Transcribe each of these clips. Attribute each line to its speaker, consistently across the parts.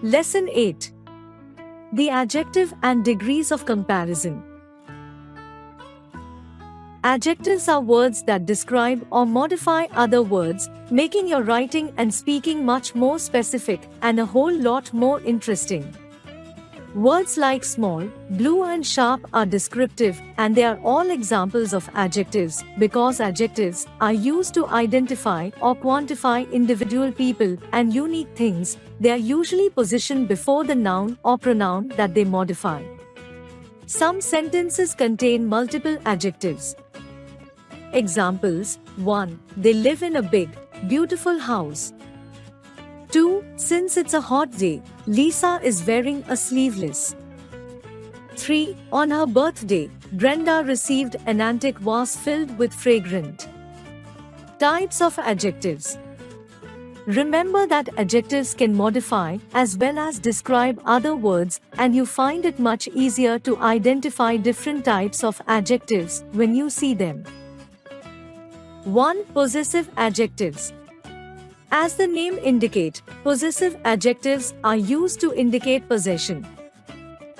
Speaker 1: Lesson 8. The adjective and degrees of comparison. Adjectives are words that describe or modify other words, making your writing and speaking much more specific and a whole lot more interesting. Words like small, blue and sharp are descriptive, and they are all examples of adjectives because adjectives are used to identify or quantify individual people and unique things. They are usually positioned before the noun or pronoun that they modify. Some sentences contain multiple adjectives. Examples: 1. They live in a big, beautiful house. 2. Since it's a hot day, Lisa is wearing a sleeveless. 3. On her birthday, Brenda received an antique vase filled with fragrant. Types of adjectives. Remember that adjectives can modify as well as describe other words, and you find it much easier to identify different types of adjectives when you see them. 1. Possessive adjectives. As the name indicates, possessive adjectives are used to indicate possession.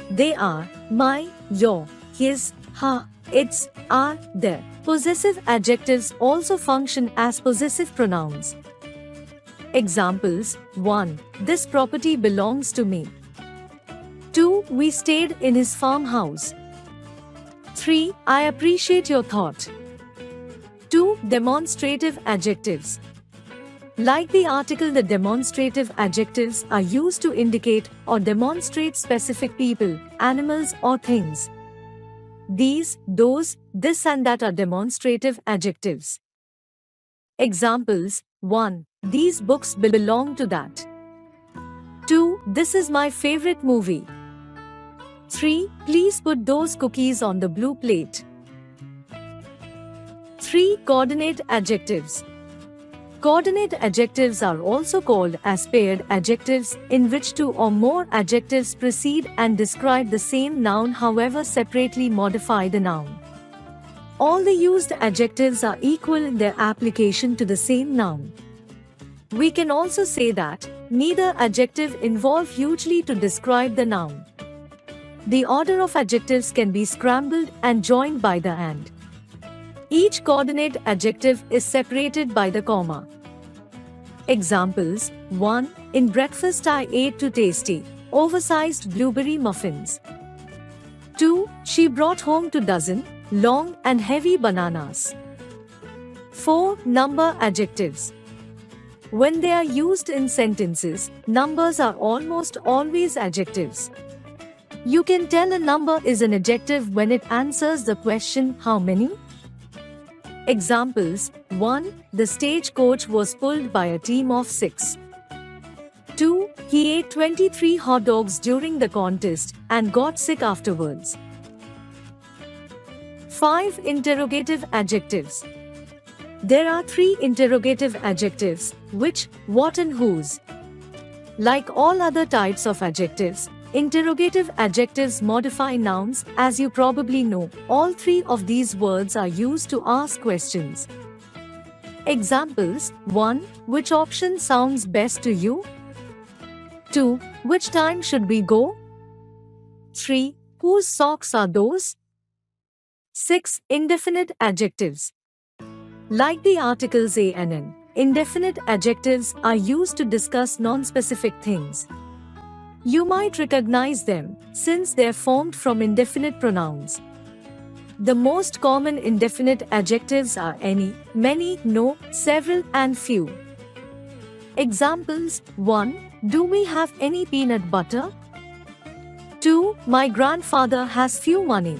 Speaker 1: They are my, your, his, her, its, our, their. Possessive adjectives also function as possessive pronouns. Examples: 1. This property belongs to me. 2. We stayed in his farmhouse. 3. I appreciate your thought. 2. Demonstrative adjectives. Like the article, the demonstrative adjectives are used to indicate or demonstrate specific people, animals, or things. These, those, this, and that are demonstrative adjectives. Examples: 1. These books belong to that. 2. This is my favorite movie. 3. Please put those cookies on the blue plate. 3. Coordinate adjectives. Coordinate adjectives are also called as paired adjectives, in which two or more adjectives precede and describe the same noun, however separately modify the noun. All the used adjectives are equal in their application to the same noun. We can also say that neither adjective involve hugely to describe the noun. The order of adjectives can be scrambled and joined by the and. Each coordinate adjective is separated by the comma. Examples: 1. In breakfast I ate 2 tasty, oversized blueberry muffins. 2. She brought home 2 dozen, long and heavy bananas. 4. Number adjectives. When they are used in sentences, numbers are almost always adjectives. You can tell a number is an adjective when it answers the question, how many? Examples: 1. The stagecoach was pulled by a team of 6. 2. He ate 23 hot dogs during the contest and got sick afterwards. 5. Interrogative adjectives. There are 3 interrogative adjectives: which, what, and whose. Like all other types of adjectives, interrogative adjectives modify nouns. As you probably know, all 3 of these words are used to ask questions. Examples: 1. Which option sounds best to you? 2. Which time should we go? 3. Whose socks are those? 6. Indefinite adjectives. Like the articles a and an, indefinite adjectives are used to discuss non-specific things. You might recognize them, since they're formed from indefinite pronouns. The most common indefinite adjectives are any, many, no, several, and few. Examples: 1. Do we have any peanut butter? 2. My grandfather has few money.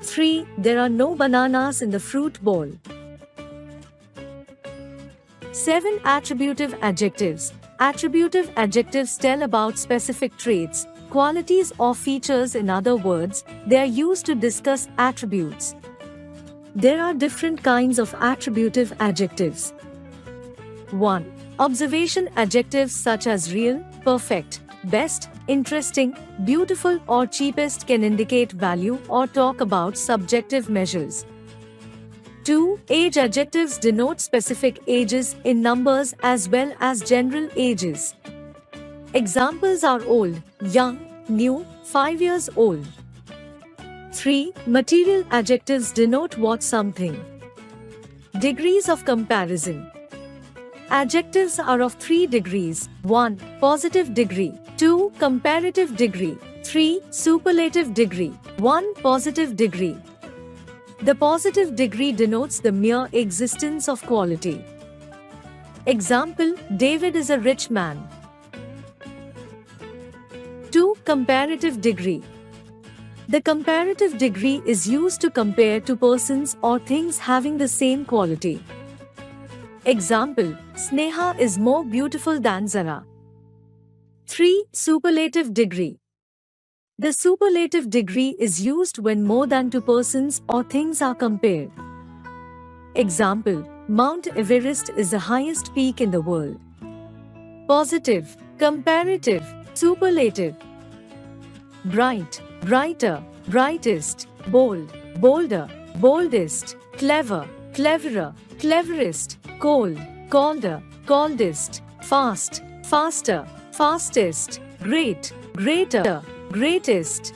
Speaker 1: 3. There are no bananas in the fruit bowl. 7. Attributive adjectives. Attributive adjectives tell about specific traits, qualities, or features. In other words, they are used to discuss attributes. There are different kinds of attributive adjectives. 1. Observation adjectives such as real, perfect, best, interesting, beautiful, or cheapest can indicate value or talk about subjective measures. 2. Age adjectives denote specific ages in numbers as well as general ages. Examples are old, young, new, 5 years old. 3. Material adjectives denote what something. Degrees of comparison. Adjectives are of 3 degrees. 1. Positive degree. 2. Comparative degree. 3. Superlative degree. 1. Positive degree. The positive degree denotes the mere existence of quality. Example, David is a rich man. 2. Comparative degree. The comparative degree is used to compare two persons or things having the same quality. Example, Sneha is more beautiful than Zara. 3. Superlative degree. The superlative degree is used when more than two persons or things are compared. Example, Mount Everest is the highest peak in the world. Positive, comparative, superlative. Bright, brighter, brightest, bold, bolder, boldest, clever, cleverer, cleverest, cold, colder, coldest, fast, faster, fastest, great, greater, greatest.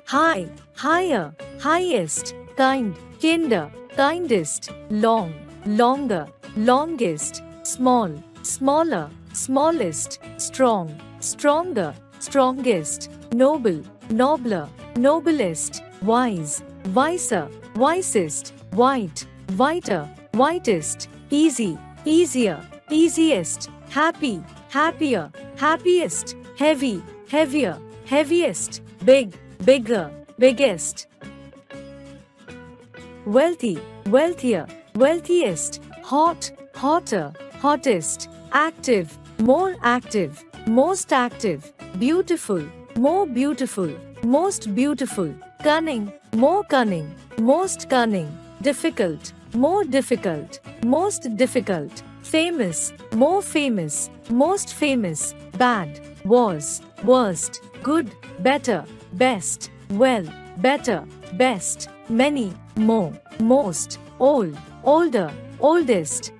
Speaker 1: High, higher, highest, kind, kinder, kindest, long, longer, longest, small, smaller, smallest, strong, stronger, strongest, noble, nobler, noblest, wise, wiser, wisest, white, whiter, whitest, easy, easier, easiest, happy, happier, happiest, heavy, heavier, heaviest, big, bigger, biggest. Wealthy, wealthier, wealthiest, hot, hotter, hottest, active, more active, most active, beautiful, more beautiful, most beautiful, cunning, more cunning, most cunning, difficult, more difficult, most difficult, famous, more famous, most famous, bad, was, worst, good, better, best, well, better, best, many, more, most, old, older, oldest,